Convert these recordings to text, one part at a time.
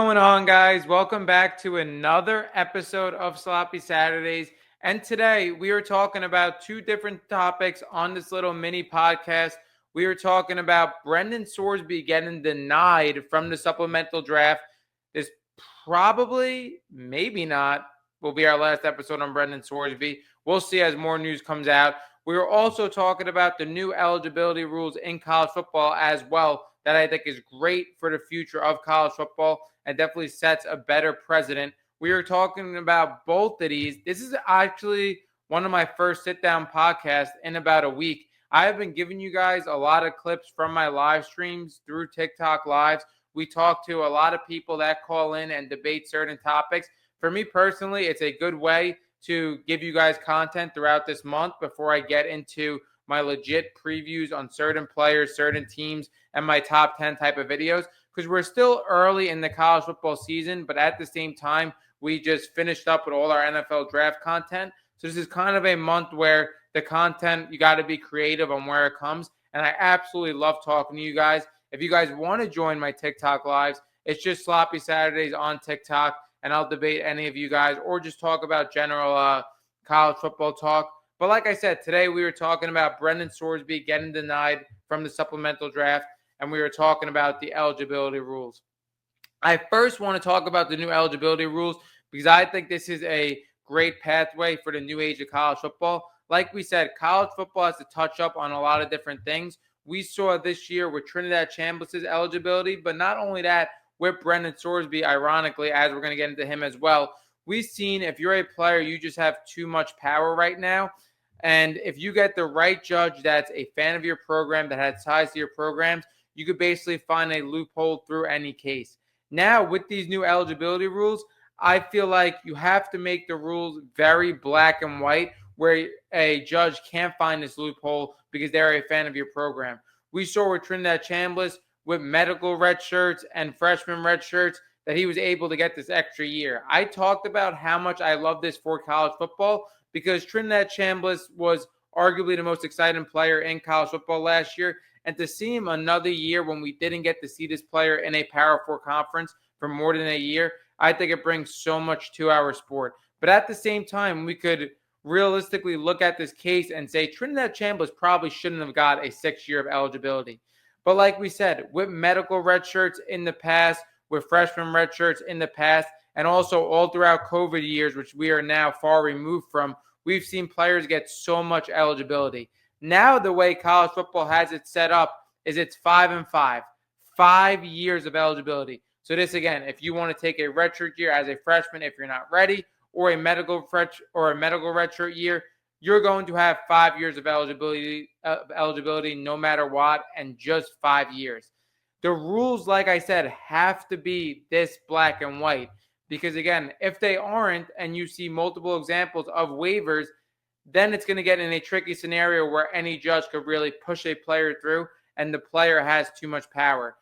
What's going on, guys? Welcome back to another episode of Sloppy Saturdays. And today we are talking about two different topics on this little mini podcast. We are talking about Brendan Sorsby getting denied from the supplemental draft. This probably, maybe not, will be our last episode on Brendan Sorsby. We'll see as more news comes out. We are also talking about the new eligibility rules in college football as well that I think is great for the future of college football and definitely sets a better precedent. We are talking about both of these. This is actually one of my first sit-down podcasts in about a week. I have been giving you guys a lot of clips from my live streams through TikTok Lives. We talk to a lot of people that call in and debate certain topics. For me personally, it's a good way to give you guys content throughout this month before I get into my legit previews on certain players, certain teams, and my top 10 type of videos, because we're still early in the college football season, but at the same time, we just finished up with all our NFL draft content. So this is kind of a month where the content, you got to be creative on where it comes. And I absolutely love talking to you guys. If you guys want to join my TikTok lives, it's just Sloppy Saturdays on TikTok, and I'll debate any of you guys or just talk about general college football talk. But like I said, today we were talking about Brendan Sorsby getting denied from the supplemental draft, and we were talking about the eligibility rules. I first want to talk about the new eligibility rules because I think this is a great pathway for the new age of college football. Like we said, college football has to touch up on a lot of different things. We saw this year with Trinidad Chambliss' eligibility, but not only that, with Brendan Sorsby, ironically, as we're going to get into him as well. We've seen if you're a player, you just have too much power right now. And if you get the right judge that's a fan of your program, that has ties to your programs, you could basically find a loophole through any case. Now, with these new eligibility rules, I feel like you have to make the rules very black and white where a judge can't find this loophole because they're a fan of your program. We saw with Trinidad Chambliss with medical red shirts and freshman red shirts that he was able to get this extra year. I talked about how much I love this for college football because Trinidad Chambliss was arguably the most exciting player in college football last year. And to see him another year when we didn't get to see this player in a Power 4 conference for more than a year, I think it brings so much to our sport. But at the same time, we could realistically look at this case and say Trinidad Chambliss probably shouldn't have got a 6 year of eligibility. But like we said, with medical red shirts in the past, with freshman red shirts in the past, and also all throughout COVID years, which we are now far removed from, we've seen players get so much eligibility. Now the way college football has it set up is it's 5 and 5, 5 years of eligibility. So this again, if you want to take a redshirt year as a freshman, if you're not ready, or a medical redshirt year, you're going to have 5 years of eligibility no matter what, and just 5 years. The rules, like I said, have to be this black and white because, again, if they aren't and you see multiple examples of waivers, then it's going to get in a tricky scenario where any judge could really push a player through and the player has too much power.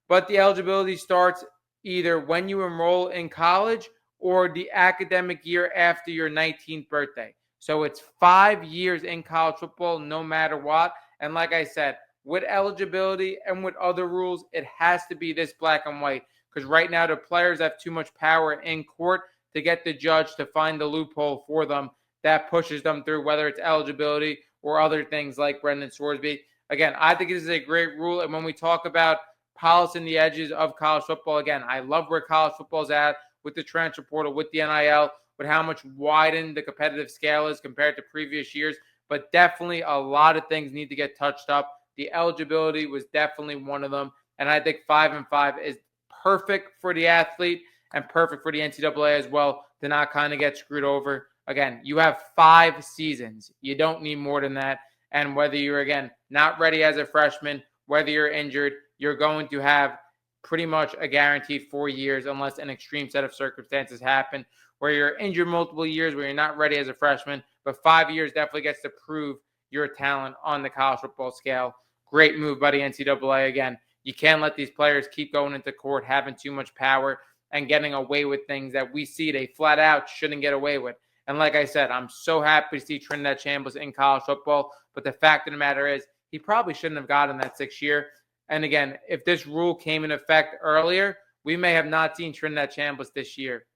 But the eligibility starts either when you enroll in college or the academic year after your 19th birthday. So it's 5 years in college football no matter what. And like I said, with eligibility and with other rules, it has to be this black and white because right now the players have too much power in court to get the judge to find the loophole for them that pushes them through, whether it's eligibility or other things like Brendan Sorsby. Again, I think this is a great rule. And when we talk about polishing the edges of college football, again, I love where college football is at with the transfer portal, with the NIL, with how much widened the competitive scale is compared to previous years. But definitely a lot of things need to get touched up. The eligibility was definitely one of them. And I think 5 and 5 is perfect for the athlete and perfect for the NCAA as well to not kind of get screwed over. Again, you have 5 seasons. You don't need more than that. And whether you're, again, not ready as a freshman, whether you're injured, you're going to have pretty much a guaranteed 4 years unless an extreme set of circumstances happen where you're injured multiple years, where you're not ready as a freshman. But 5 years definitely gets to prove your talent on the college football scale. Great move by the NCAA. Again, you can't let these players keep going into court, having too much power and getting away with things that we see they flat out shouldn't get away with. And like I said, I'm so happy to see Trinidad Chambliss in college football. But the fact of the matter is, he probably shouldn't have gotten that 6 year. And again, if this rule came in effect earlier, we may have not seen Trinidad Chambliss this year.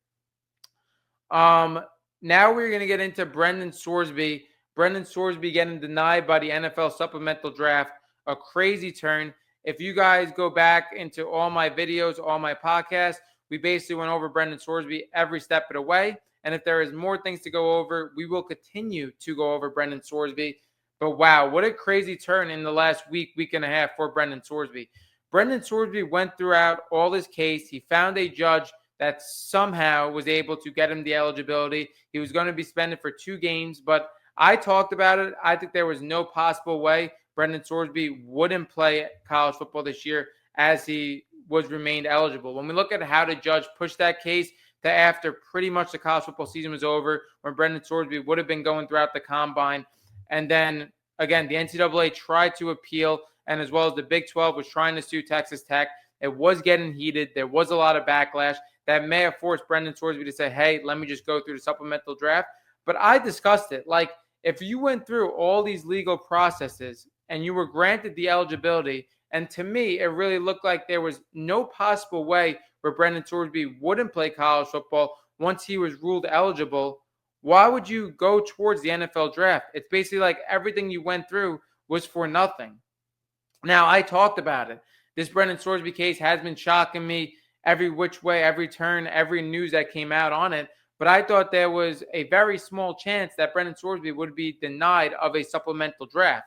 Now we're going to get into Brendan Sorsby. Brendan Sorsby getting denied by the NFL Supplemental Draft. A crazy turn. If you guys go back into all my videos, all my podcasts, we basically went over Brendan Sorsby every step of the way. And if there is more things to go over, we will continue to go over Brendan Sorsby. But wow, what a crazy turn in the last week and a half for Brendan Sorsby. Brendan Sorsby went throughout all his case. He found a judge that somehow was able to get him the eligibility. He was going to be suspended for 2 games, but I talked about it. I think there was no possible way Brendan Sorsby wouldn't play college football this year as he was remained eligible. When we look at how the judge pushed that case, that after pretty much the college football season was over, when Brendan Sorsby would have been going throughout the combine, and then again, the NCAA tried to appeal, and as well as the Big 12 was trying to sue Texas Tech. It was getting heated. There was a lot of backlash that may have forced Brendan Sorsby to say, hey, let me just go through the supplemental draft. But I discussed it. Like, if you went through all these legal processes and you were granted the eligibility, and to me, it really looked like there was no possible way where Brendan Sorsby wouldn't play college football once he was ruled eligible, why would you go towards the NFL draft? It's basically like everything you went through was for nothing. Now, I talked about it. This Brendan Sorsby case has been shocking me every which way, every turn, every news that came out on it. But I thought there was a very small chance that Brendan Sorsby would be denied of a supplemental draft.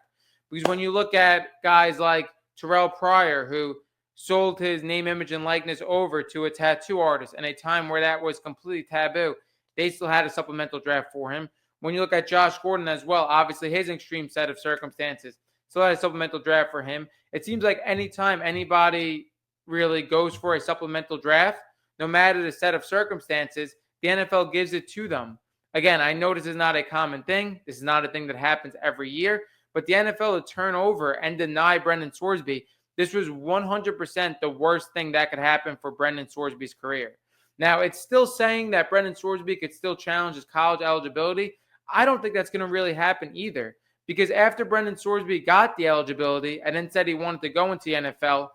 Because when you look at guys like Terrell Pryor, who sold his name, image, and likeness over to a tattoo artist in a time where that was completely taboo, they still had a supplemental draft for him. When you look at Josh Gordon as well, obviously his extreme set of circumstances, still had a supplemental draft for him. It seems like anytime anybody really goes for a supplemental draft, no matter the set of circumstances, the NFL gives it to them. Again, I know this is not a common thing. This is not a thing that happens every year. But the NFL to turn over and deny Brendan Sorsby, this was 100% the worst thing that could happen for Brendan Sorsby's career. Now, it's still saying that Brendan Sorsby could still challenge his college eligibility. I don't think that's going to really happen either. Because after Brendan Sorsby got the eligibility and then said he wanted to go into the NFL,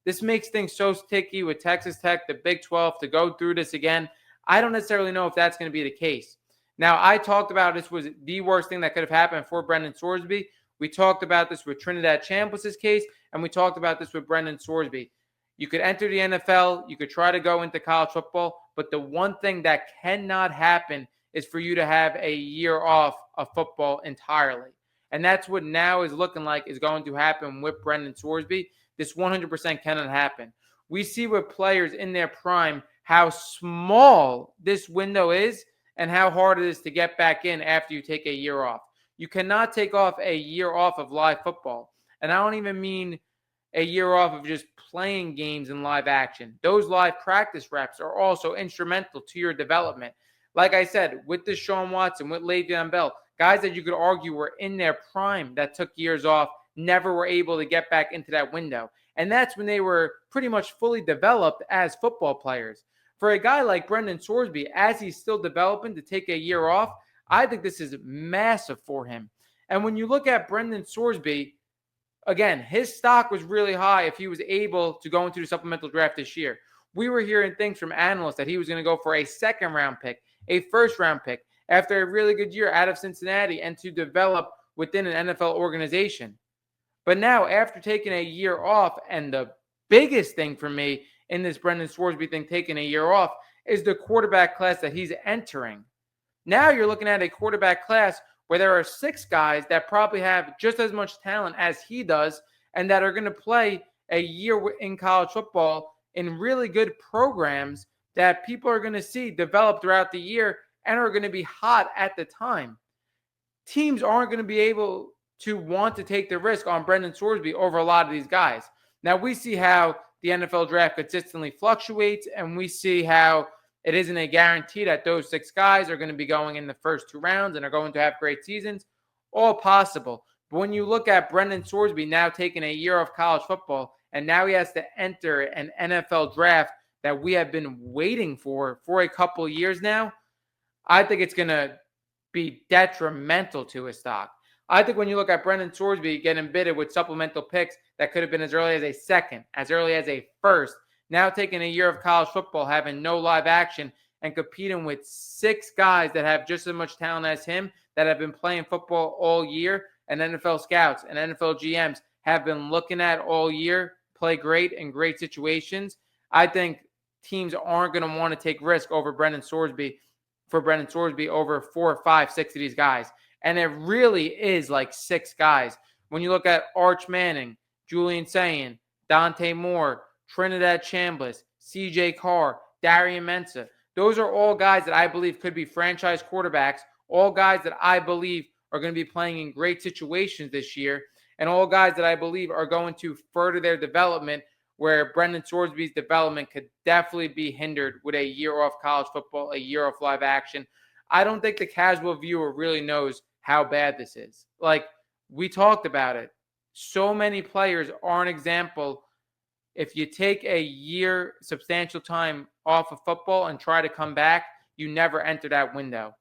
this makes things so sticky with Texas Tech, the Big 12, to go through this again. I don't necessarily know if that's going to be the case. Now, I talked about this was the worst thing that could have happened for Brendan Sorsby. We talked about this with Trinidad Chambliss' case, and we talked about this with Brendan Sorsby. You could enter the NFL, you could try to go into college football, but the one thing that cannot happen is for you to have a year off of football entirely. And that's what now is looking like is going to happen with Brendan Sorsby. This 100% cannot happen. We see with players in their prime how small this window is and how hard it is to get back in after you take a year off. You cannot take off a year off of live football. And I don't even mean a year off of just playing games in live action. Those live practice reps are also instrumental to your development. Like I said, with Deshaun Watson, with Le'Veon Bell, guys that you could argue were in their prime that took years off, never were able to get back into that window. And that's when they were pretty much fully developed as football players. For a guy like Brendan Sorsby, as he's still developing to take a year off, I think this is massive for him. And when you look at Brendan Sorsby, again, his stock was really high if he was able to go into the supplemental draft this year. We were hearing things from analysts that he was going to go for a second-round pick, a first-round pick, after a really good year out of Cincinnati and to develop within an NFL organization. But now, after taking a year off, and the biggest thing for me in this Brendan Sorsby thing, taking a year off, is the quarterback class that he's entering. Now you're looking at a quarterback class where there are 6 guys that probably have just as much talent as he does and that are going to play a year in college football in really good programs that people are going to see develop throughout the year and are going to be hot at the time. Teams aren't going to be able to want to take the risk on Brendan Sorsby over a lot of these guys. Now, we see how the NFL draft consistently fluctuates, and we see how it isn't a guarantee that those 6 guys are going to be going in the first 2 rounds and are going to have great seasons. All possible. But when you look at Brendan Sorsby now taking a year of college football, and now he has to enter an NFL draft that we have been waiting for a couple of years now, I think it's going to be detrimental to his stock. I think when you look at Brendan Sorsby getting bidded with supplemental picks that could have been as early as a second, as early as a first, Now taking a year of college football, having no live action, and competing with 6 guys that have just as much talent as him that have been playing football all year, and NFL scouts and NFL GMs have been looking at all year, play great in great situations. I think teams aren't going to want to take risk over Brendan Sorsby over 4, 5, 6 of these guys. And it really is like 6 guys. When you look at Arch Manning, Julian Sayin, Dante Moore, Trinidad Chambliss, CJ Carr, Darian Mensah, those are all guys that I believe could be franchise quarterbacks, all guys that I believe are going to be playing in great situations this year, and all guys that I believe are going to further their development, where Brendan Sorsby's development could definitely be hindered with a year off college football, a year off live action. I don't think the casual viewer really knows how bad this is. Like, we talked about it. So many players are an example. If you take a year, substantial time off of football and try to come back, you never enter that window.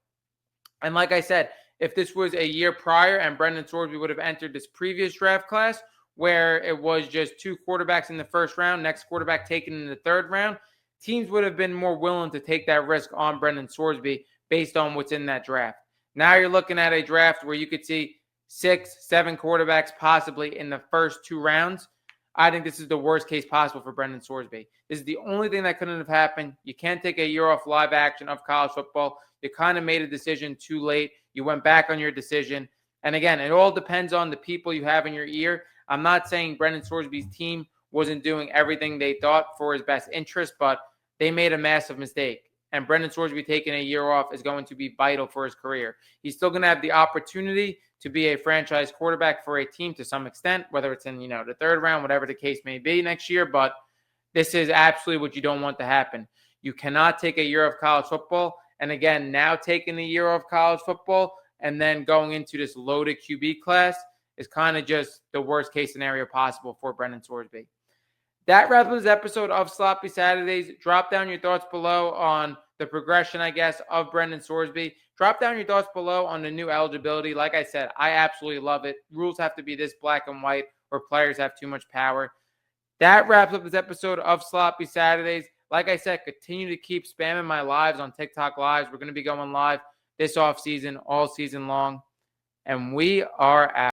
And like I said, if this was a year prior and Brendan Sorsby would have entered this previous draft class where it was just 2 quarterbacks in the first round, next quarterback taken in the third round, teams would have been more willing to take that risk on Brendan Sorsby based on what's in that draft. Now you're looking at a draft where you could see 6, 7 quarterbacks possibly in the first 2 rounds. I think this is the worst case possible for Brendan Sorsby. This is the only thing that couldn't have happened. You can't take a year off live action of college football. You kind of made a decision too late. You went back on your decision. And again, it all depends on the people you have in your ear. I'm not saying Brendan Sorsby's team wasn't doing everything they thought for his best interest, but they made a massive mistake. And Brendan Sorsby taking a year off is going to be vital for his career. He's still going to have the opportunity to be a franchise quarterback for a team to some extent, whether it's in, the third round, whatever the case may be next year. But this is absolutely what you don't want to happen. You cannot take a year of college football. And again, now taking a year of college football and then going into this loaded QB class is kind of just the worst case scenario possible for Brendan Sorsby. That wraps up this episode of Sloppy Saturdays. Drop down your thoughts below on the progression, of Brendan Sorsby. Drop down your thoughts below on the new eligibility. Like I said, I absolutely love it. Rules have to be this black and white or players have too much power. That wraps up this episode of Sloppy Saturdays. Like I said, continue to keep spamming my lives on TikTok Lives. We're going to be going live this offseason, all season long. And we are out.